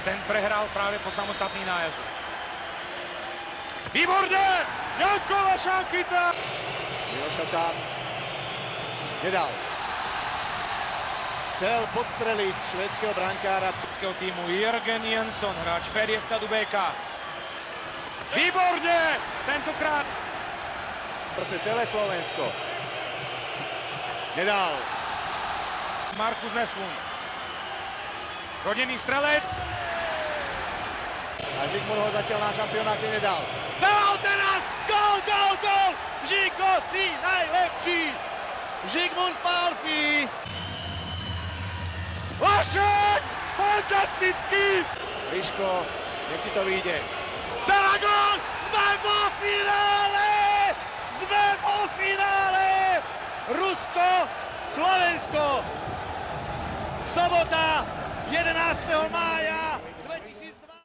ten prehral práve po samostatný nájazd. Výborne! Janko Vašákyta! Miloša tam nedal. Chcel podstreliť švédskeho brankára. Švédskeho týmu Jürgen Jönsson, hráč Färjestadu BK. Výborne! Tentokrát Celé Slovensko. Nedal. Markus Neslund. Rodený strelec. A Žigmund ho zatiaľ na šampionáte nedal. Dal teraz! Gól, gól, gól! Žigo, si najlepší! Žigmund Pálffy! Vašek! Fantastický! Liško, nech ti to vyjde. Dáva gól! Sme vo finále! Sme vo finále! Rusko, Slovensko! Sobota 11. mája